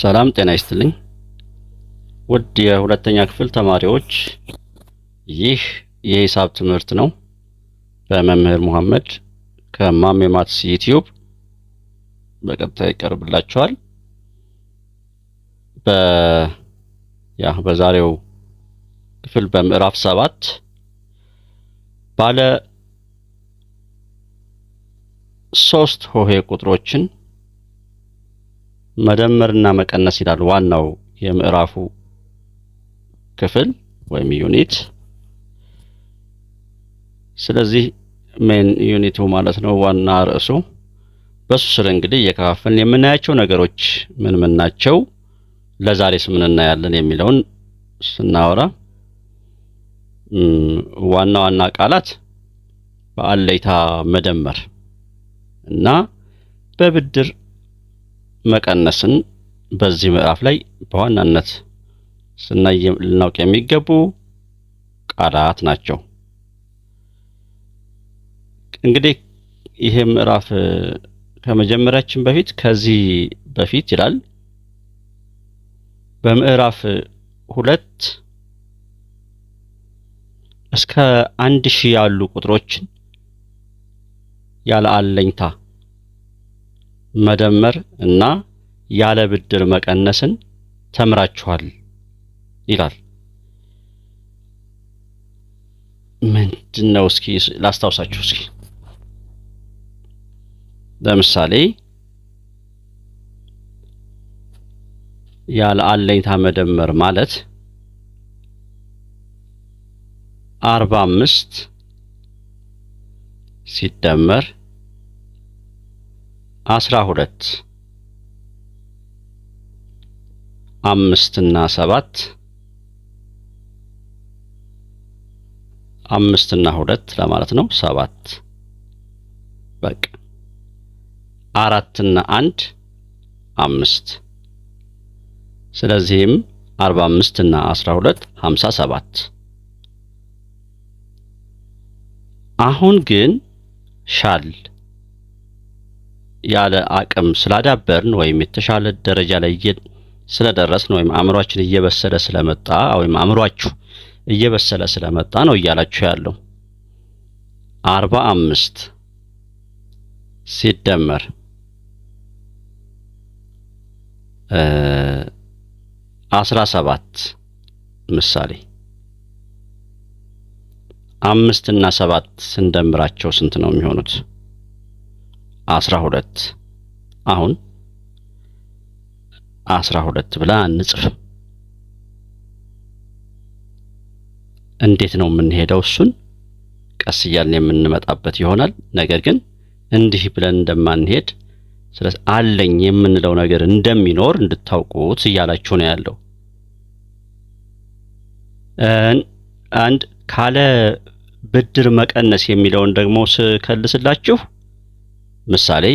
ሰላም ጤና ይስጥልኝ ውድ የሁለተኛ ክፍል ተማሪዎች፣ ይህ የሂሳብ ትምህርት ነው። በመምህር መሐመድ ከማሜ ማትስ ዩቲዩብ በቀጥታ ይቀርብላችኋል። በዛሬው ክፍል በምዕራፍ 7 ባለ 3 ሆሄ ቁጥሮችን መደመርና መቀነስ ይላል ዋናው የምዕራፉ ክፍል ወይም ዩኒት። ስለዚህ ሜን ዩኒቱ ማለት ነው ዋና ርዕሱ። በሱ ስር እንግዲህ እየከፋፈልን የምናያቸው ነገሮች ምን ምን ናቸው፣ ለዛሬስ ምን እናያለን የሚለውን ስናወራ ዋና ዋና ቃላት በአለይታ መደመር እና በብድር መቀነስን በዚህ ምዕራፍ ላይ በዋናነት ልናውቅ የሚገቡ ቃላት ናቸው። እንግዲህ ይሄ ምዕራፍ ከመጀመሪያችን ከዚህ በፊት ይላል በምዕራፍ 2 እስከ 1000 ያሉ ቁጥሮችን ያለ አለኝታ መደመር እና ያለ ብድር መቀነስን ተምራችኋል ይላል። ምንድነው? እስኪ ላስታውሳችሁ። እስኪ ለምሳሌ ያለ አለኝታ መደመር ማለት 45 ሲደመር 12 5 እና 7 5 እና 2 ለማለት ነው። 7 በቃ 4 እና 1 5። ስለዚህም 45 እና 12 57። አሁን ግን ሻል ያለ አቅም ስላዳበርን ወይም የተሻለ ደረጃ ላይ ስለደረስን ወይም አእምሯችን እየበሰለ ስለመጣ ወይም አእምሯችሁ እየበሰለ ስለመጣ ነው እያላችሁ ያለው 45 ሲደመር 17 ምሳሌ 5 እና 7 ስንደምራቸው ስንት ነው የሚሆኑት? 12። አሁን 12 ብላ እንጽፍ። እንዴት ነው የምንሄደው? እሱን ቀስ እያልን የምንመጣበት ይሆናል። ነገር ግን እንዲህ ብለን እንደማንሄድ ስለዚህ አለኝ የምንለው ነገር እንደሚኖር እንድታውቁት እያላችሁ ነው ያለው። አንድ ካለ ብድር መቀነስ የሚለውን ደግሞ ስከልስላችሁ ምሳሌ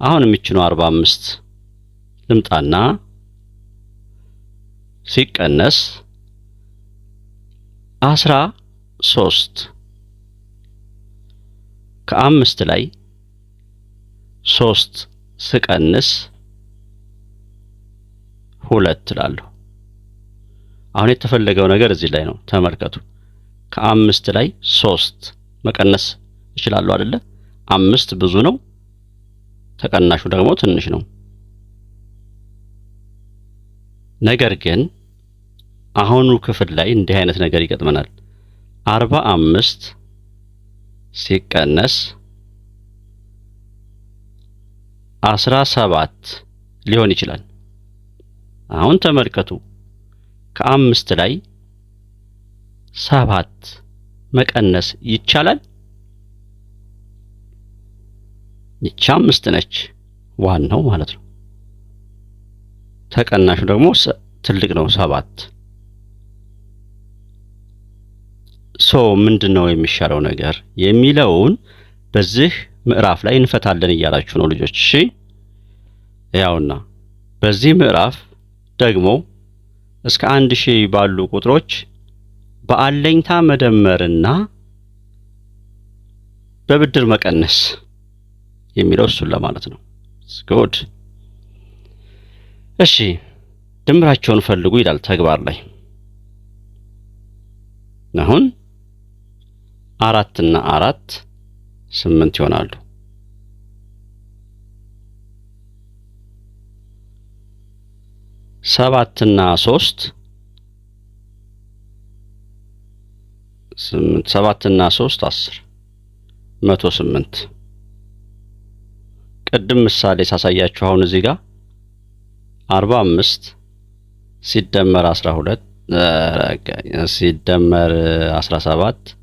አሁን የሚችነው 45 ልምጣና ሲቀነስ 13 ከ5 ላይ 3 ስቀንስ 2 እላለሁ። አሁን የተፈለገው ነገር እዚህ ላይ ነው። ተመልከቱ። ከ5 ላይ 3 መቀነስ እችላለሁ አይደለ? 5 ብዙ ነው፣ ተቀናሹ ደግሞ ትንሽ ነው። ነገር ግን አሁኑ ክፍል ላይ እንዲህ አይነት ነገር ይገጥመናል። 45 ሲቀነስ 17 ሊሆን ይችላል። አሁን ተመልከቱ። ከ5 ላይ 7 መቀነስ ይቻላል? ይቺ 5 ነች ዋናው ማለት ነው። ተቀናሹ ደግሞ ትልቅ ነው 7። ምንድነው የሚሻለው ነገር የሚለውን በዚህ ምዕራፍ ላይ እንፈታለን እያላችሁ ነው ልጆች። እሺ ያውና በዚህ ምዕራፍ ደግሞ እስከ 1000 ባሉ ቁጥሮች በአለኝታ መደመርና በብድር መቀነስ የሚለው እሱን ለማለት ነው። ጉድ እሺ ድምራቸውን ፈልጉ ይላል ተግባር ላይ። አሁን 4 እና 4 8 ይሆናሉ። 7 እና 3 8 7 እና 3 10 108 ቅድም ምሳሌ ሳሳያችሁ አሁን እዚህ ጋር 45 ሲደመር 12 ሲደመር 17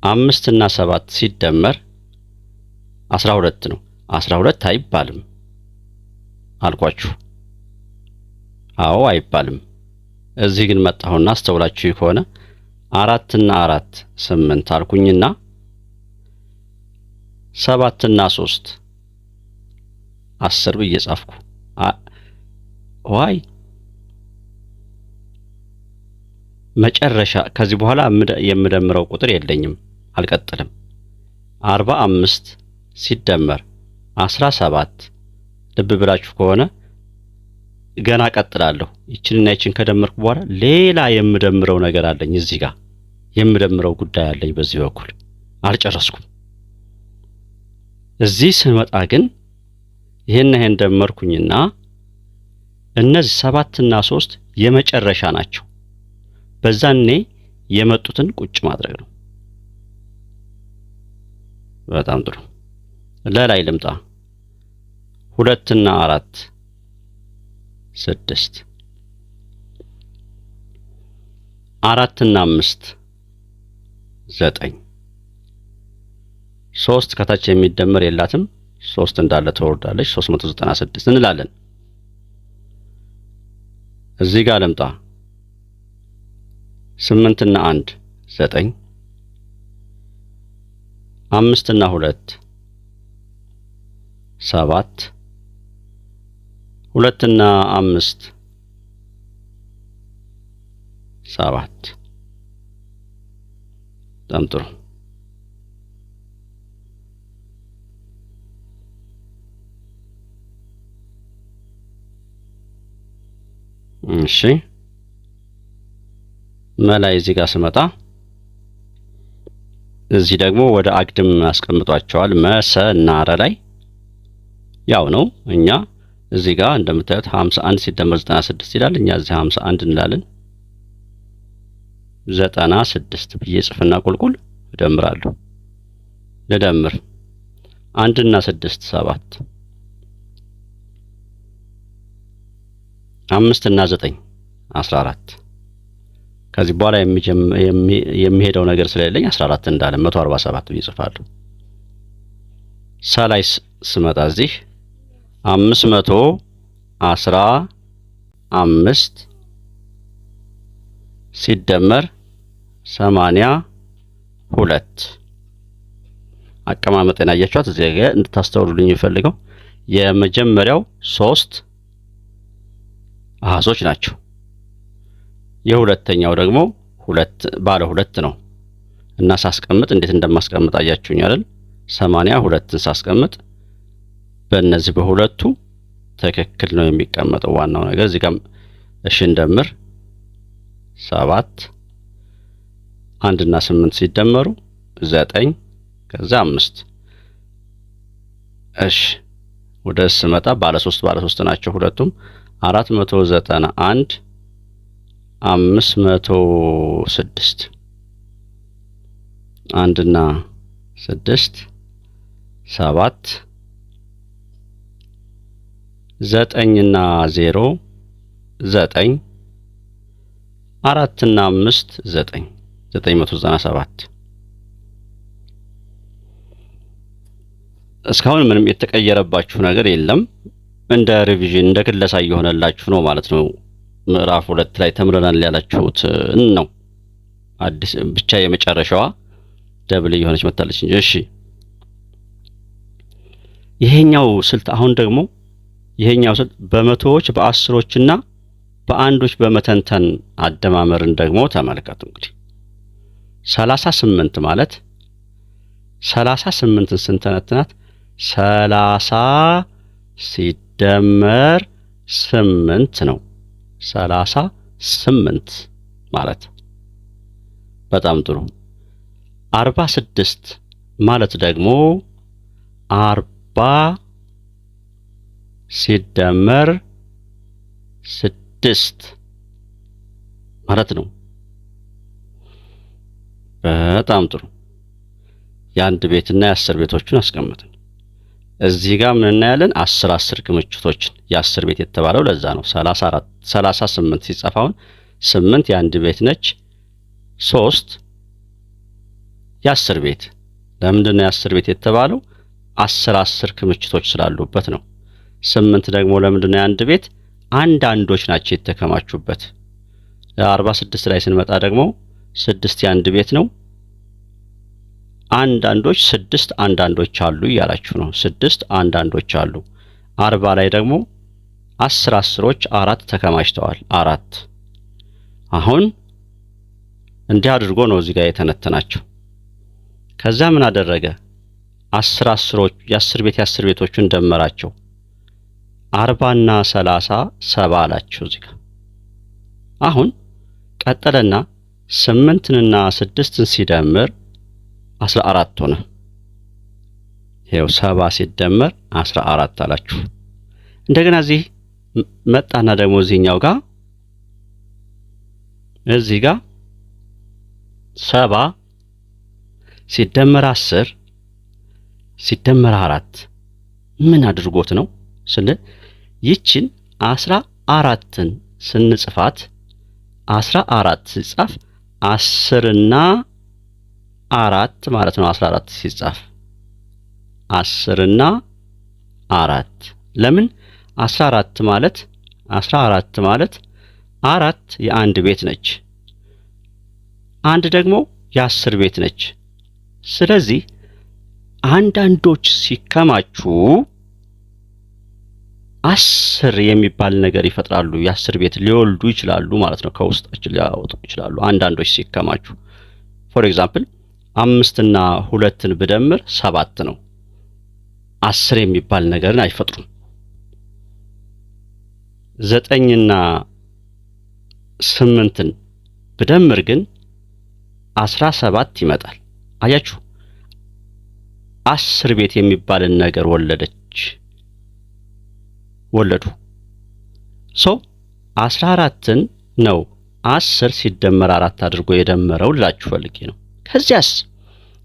5 እና 7 ሲደመር 12 ነው። 12 አይባልም አልኳችሁ። አዎ አይባልም። እዚህ ግን መጣሁና አስተውላችሁ ከሆነ 4 እና 4 8 አልኩኝና 7 እና 3 10 ብዬ ጻፍኩ። ዋይ መጨረሻ ከዚህ በኋላ የምደምረው ቁጥር የለኝም፣ አልቀጥልም። 45 ሲደመር 17 ልብ ብላችሁ ከሆነ ገና ቀጥላለሁ። ይችንና ይችን ከደመርኩ በኋላ ሌላ የምደምረው ነገር አለኝ። እዚህ ጋር የምደምረው ጉዳይ አለኝ። በዚህ በኩል አልጨረስኩም። እዚህ ስመጣ ግን ይሄን ደመርኩኝና እነዚህ 7 እና 3 የመጨረሻ ናቸው። በዛኔ የመጡትን ቁጭ ማድረግ ነው። በጣም ጥሩ። ለላይ ልምጣ። 2 እና 4 6 4 እና 5 9 3 ከታች የሚደመር የላትም። 3 እንዳለ ተወርዳለች። 396 እንላለን። እዚህ ጋር ልምጣ። 8 እና 1 9 5 እና 2 7 2 እና 5 7 በጣም ጥሩ። እሺ መላይ እዚህ ጋር ስመጣ እዚህ ደግሞ ወደ አግድም አስቀምጧቸዋል። መሰ እና ረ ላይ ያው ነው። እኛ እዚህ ጋር እንደምታዩት 51 ሲደመር 96 ይላል። እኛ እዚህ 51 እንላለን። 96 ብዬ ጽፍና ቁልቁል እደምራለሁ። ልደምር 1 እና 6 7 5 እና 9 14 ከዚህ በኋላ የሚሄደው ነገር ስለሌለኝ 14 እንዳለ 147 ብዬ ጽፋለሁ። ሳላይ ስመጣ እዚህ 515 ሲደመር 82 አቀማመጥን አያችኋት። እዚህ ጋር እንድታስተውሉልኝ የምፈልገው የመጀመሪያው 3 አሃዞች ናቸው። የሁለተኛው ደግሞ ባለ 2 ነው እና ሳስቀምጥ እንዴት እንደማስቀምጥ አያችሁኝ አይደል? 82ን ሳስቀምጥ በእነዚህ በሁለቱ ትክክል ነው የሚቀመጠው። ዋናው ነገር እዚህ ጋር እሺ እንደምር 7 1 እና 8 ሲደመሩ 9 ከዛ 5 እሺ ወደ ስመጣ ባለ 3 ናቸው ሁለቱም 491 506 1 እና 6 7 9 እና 0 9 4 እና 5 9 997 እስካሁን ምንም የተቀየረባችሁ ነገር የለም። እንደ ሪቪዥን እንደ ክለሳ እየሆነላችሁ ነው ማለት ነው። ምዕራፍ 2 ላይ ተምረናል ያላችሁት ነው። አዲስ ብቻ የመጨረሻዋ ደብል እየሆነች መጣለች እንጂ። እሺ ይሄኛው ስልት አሁን ደግሞ ይሄኛው ስልት በመቶዎች በአስሮችና በአንዶች በመተንተን አደማመርን ደግሞ ተመልከቱ። እንግዲህ 38 ማለት 38ን ስንተነትናት 30 ሲደመር ሲደመር 8 ነው 38 ማለት። በጣም ጥሩ። 46 ማለት ደግሞ 40 ሲደመር 6 ማለት ነው። በጣም ጥሩ። የአንድ ቤትና የአስር ቤቶችን አስቀምጥን። እዚህ ጋር ምን እናያለን? 10 ክምችቶችን። የአስር ቤት የተባለው ለዛ ነው። 38 ሲጻፋውን 8 የአንድ ቤት ነች፣ 3 የአስር ቤት። ለምንድን ነው የአስር ቤት የተባለው? 10 ክምችቶች ስላሉበት ነው። 8 ደግሞ ለምንድን ነው የአንድ ቤት? አንዳንዶች ናቸው የተከማቹበት። 46 ላይ ስንመጣ ደግሞ 6 የአንድ ቤት ነው። አንዳንዶች 6 አንዳንዶች አሉ እያላችሁ ነው። 6 አንዳንዶች አሉ። 40 ላይ ደግሞ 10 4 ተከማችተዋል። 4 አሁን እንዲህ አድርጎ ነው እዚህ ጋር የተነተናቸው። ከዛ ምን አደረገ? 10 የአስር ቤቶቹን ደመራቸው። 40 እና 30 70 አላቸው እዚህ ጋር። አሁን ቀጠለና 8ንና 6ን ሲደምር 14 ሆነ። ይሄው 70 ሲደመር 14 አላችሁ። እንደገና እዚህ መጣና ደግሞ እዚህኛው ጋር እዚህ ጋር 70 ሲደመር 10 ሲደመር 4 ምን አድርጎት ነው ስንል ይችን 14ን ስንጽፋት 14 ሲጻፍ 10 እና 4 ማለት ነው። 14 ሲጻፍ 10 እና 4 ለምን 14 ማለት 4 የአንድ ቤት ነች፣ አንድ ደግሞ የአስር ቤት ነች። ስለዚህ አንዳንዶች ሲከማቹ 10 የሚባል ነገር ይፈጥራሉ። የአስር ቤት ሊወልዱ ይችላሉ ማለት ነው። ከውስጣቸው ሊያወጡ ይችላሉ አንዳንዶች ሲከማቹ። ፎር ኤግዛምፕል 5 እና 2ን ብደምር 7 ነው። 10 የሚባል ነገርን አይፈጥሩም። 9 እና 8ን ብደምር ግን 17 ይመጣል። አያችሁ 10 ቤት የሚባልን ነገር ወለዱ። 14ን ነው 10 ሲደመር 4 አድርጎ የደመረው ልላችሁ ፈልጌ ነው። ከዚያስ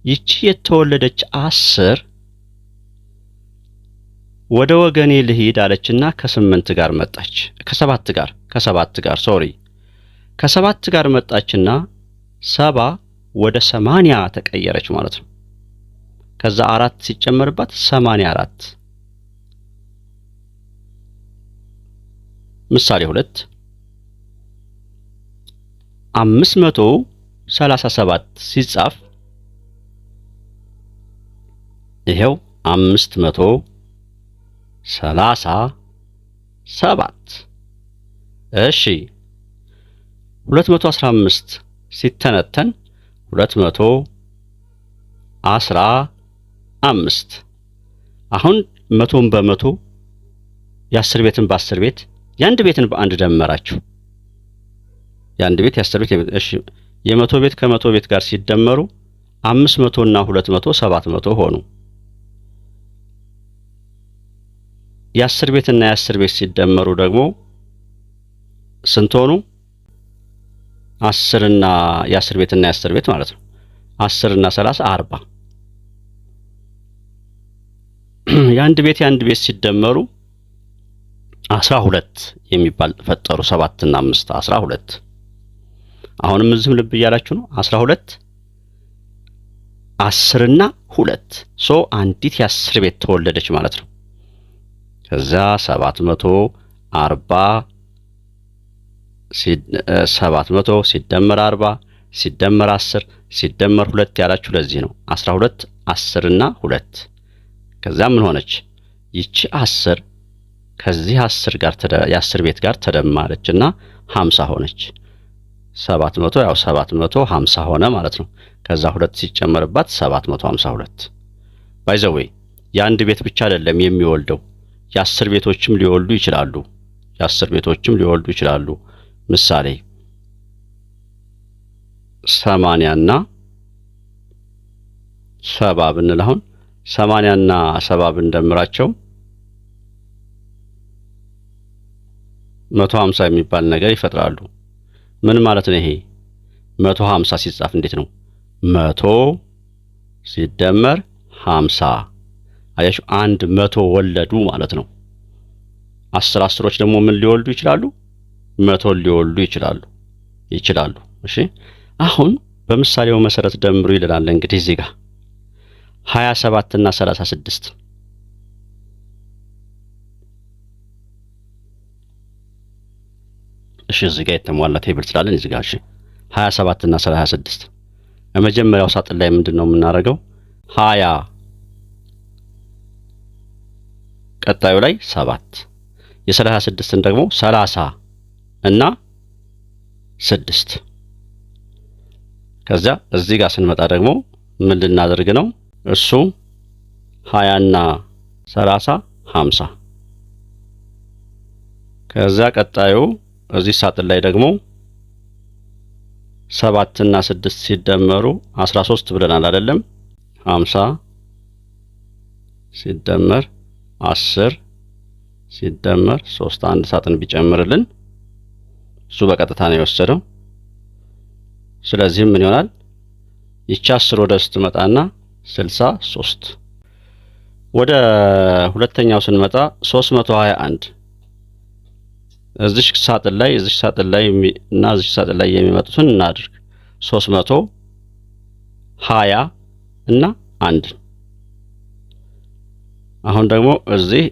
ይቺ የተወለደች 10 ወደ ወገኔ ልሂድ አለችና ከ8 ጋር መጣች። ከሰባት ጋር መጣችና 70 ወደ 80 ተቀየረች ማለት ነው። ከዛ 4 ሲጨመርባት 84። ምሳሌ 2 537 ሲጻፍ ይሄው 537። እሺ 215 ሲተነተን 215። አሁን 100ን በመቶ የአስር ቤትን በአስር ቤት የአንድ ቤትን በአንድ ደመራችሁ። የአንድ ቤት የአስር ቤት እሺ የመቶ ቤት ከመቶ ቤት ጋር ሲደመሩ 500 እና 200 700 ሆኑ። የአስር ቤትና የአስር ቤት ሲደመሩ ደግሞ ስንት ሆኑ? 10 እና የአስር ቤትና የአስር ቤት ማለት ነው። 10 እና 30 40። የአንድ ቤት ሲደመሩ 12 የሚባል ፈጠሩ። 7 እና 5 12። አሁንም እዚህም ልብ እያላችሁ ነው። 12 10 እና 2 አንዲት የአስር ቤት ተወለደች ማለት ነው። ከዛ 700 ሲደመር 40 ሲደመር 10 ሲደመር 2 ያላችሁ ለዚህ ነው። 12 10 እና 2 ከዛ ምን ሆነች? ይቺ 10 ከዚህ 10 ጋር የአስር ቤት ጋር ተደማረችና 50 ሆነች። 700 ያው 750 ሆነ ማለት ነው። ከዛ 2 ሲጨመርባት 752። ባይ ዘ ዌይ የአንድ ቤት ብቻ አይደለም የሚወልደው የ10 ቤቶችም ሊወልዱ ይችላሉ። የ10 ቤቶችም ሊወልዱ ይችላሉ። ምሳሌ 80 እና 70 ብንል አሁን 80 እና 70 ብንደምራቸው 150 የሚባል ነገር ይፈጥራሉ። ምን ማለት ነው ይሄ? 150 ሲጻፍ እንዴት ነው? 100 ሲደመር 50። አያችሁ፣ 100 ወለዱ ማለት ነው። 10 10ዎች ደግሞ ምን ሊወልዱ ይችላሉ? 100 ሊወልዱ ይችላሉ። እሺ፣ አሁን በምሳሌው መሰረት ደምሩ ይላል። እንግዲህ እዚህ ጋር 27 እና 36 እሺ፣ እዚህ ጋር የተሟላ ቴብል ስላለን እዚህ ጋር እሺ 27 እና 36 የመጀመሪያው ሳጥን ላይ ምንድነው የምናደርገው? 20 ቀጣዩ ላይ 7 የ36ን ደግሞ 30 እና 6 ከዛ እዚህ ጋር ስንመጣ ደግሞ ምን ልናደርግ ነው? እሱ 20 እና 30 50 ከዛ ቀጣዩ እዚህ ሳጥን ላይ ደግሞ 7 እና 6 ሲደመሩ 13 ብለናል አይደለም? 50 ሲደመር 10 ሲደመር 3 አንድ ሳጥን ቢጨምርልን እሱ በቀጥታ ነው የወሰደው። ስለዚህ ምን ይሆናል? ይቺ 10 ወደ ውስጥ መጣና 63 ወደ ሁለተኛው ስንመጣ 321 እዚህ ሳጥን ላይ እና እዚህ ሳጥን ላይ የሚመጡትን እናድርግ 320 እና 1 አሁን ደግሞ እዚህ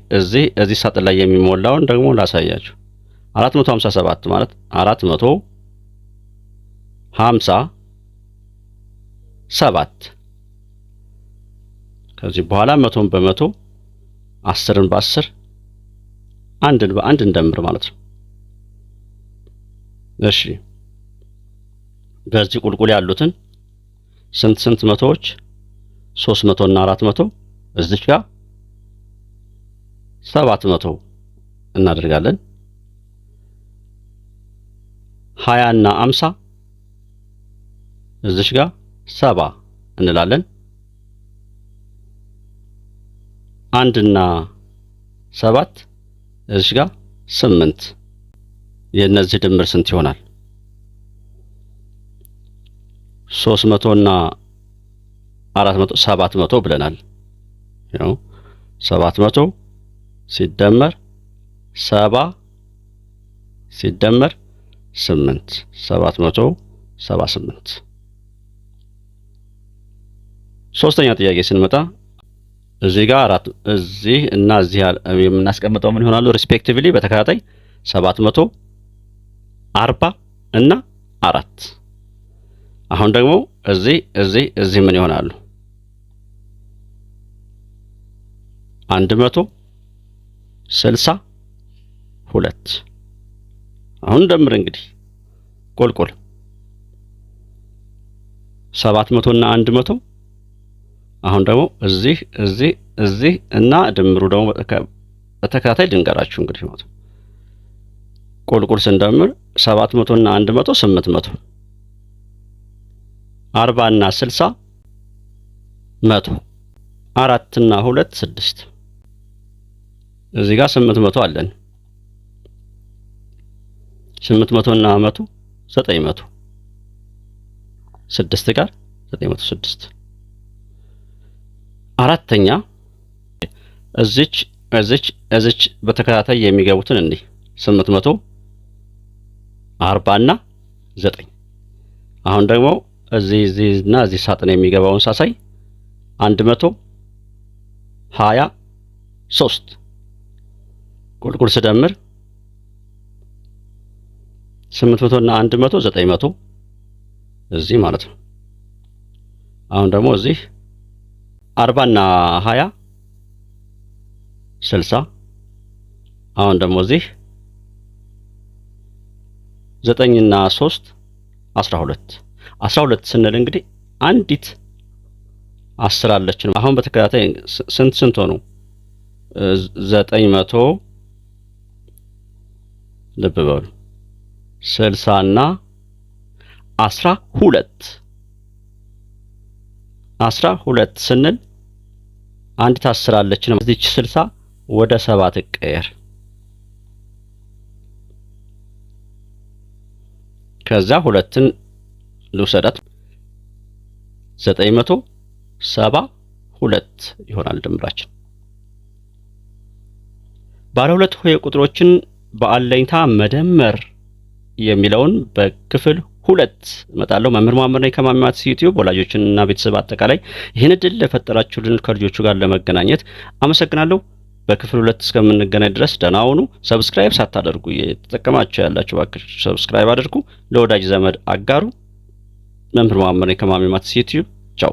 ሳጥን ላይ የሚሞላውን ደግሞ ላሳያችሁ 457 ማለት 457 ከዚህ በኋላ 100ን በ100 10ን በ10 አንድን በአንድ እንደምር ማለት ነው። እሺ በዚህ ቁልቁል ያሉትን ስንት መቶዎች 300 እና 400 እዚህ ጋር 700 እናደርጋለን። 20 እና 50 እዚህ ጋር 70 እንላለን። 1 እና 7 እዚህ ጋር 8 የነዚህ ድምር ስንት ይሆናል? 300 እና 400 700 ብለናል። ያው 700 ሲደመር 70 ሲደመር 8 778 ሶስተኛ ጥያቄ ስንመጣ እዚህ ጋር እዚህ እና እዚህ የምናስቀምጠው ምን ይሆናሉ? ሪስፔክቲቭሊ በተከታታይ 740 እና 4 አሁን ደግሞ እዚህ ምን ይሆናሉ? 162 አሁን ደምር እንግዲህ ቁልቁል 700 እና 100 አሁን ደግሞ እዚህ እና ድምሩ ደግሞ በተከታታይ ልንገራችሁ እንግዲህ ማለት ቁልቁል ስንደምር 700 እና 100 800 40 እና 60 100 4 እና 2 6 እዚህ ጋር 800 አለን 800 እና 100 900 6 ጋር 906 አራተኛ እዚች በተከታታይ የሚገቡትን እንዲህ 840 እና 9 አሁን ደግሞ እዚህና እዚህ ሳጥን የሚገባውን ሳሳይ 123 ቁልቁል ስደምር 800 እና 100 900 እዚህ ማለት ነው። አሁን ደግሞ እዚህ 40 እና 20 60 አሁን ደግሞ እዚህ 9 እና 3 12 ስንል እንግዲህ አንዲት 10 አለችን። አሁን በተከታታይ ስንት ሆኑ? 900 ልብ በሉ 60 እና 12 ስንል አንድ ታስራለች ነው። እዚች 60 ወደ 7 ትቀየር። ከዛ ሁለትን ልውሰዳት 972 ይሆናል ድምራችን። ባለ ሁለት ሆሄ ቁጥሮችን በአለኝታ መደመር የሚለውን በክፍል 2 እመጣለሁ። መምህር መሐመድ ነኝ ከማሚ ማትስ ዩቲዩብ። ወላጆችንና ቤተሰብ አጠቃላይ ይህን እድል ለፈጠራችሁልን ከልጆቹ ጋር ለመገናኘት አመሰግናለሁ። በክፍል 2 እስከምንገናኝ ድረስ ደህና ሁኑ። ሰብስክራይብ ሳታደርጉ እየተጠቀማችሁ ያላችሁ እባክችሁ ሰብስክራይብ አድርጉ፣ ለወዳጅ ዘመድ አጋሩ። መምህር መሐመድ ነኝ ከማሚ ማትስ ዩቲዩብ። ቻው።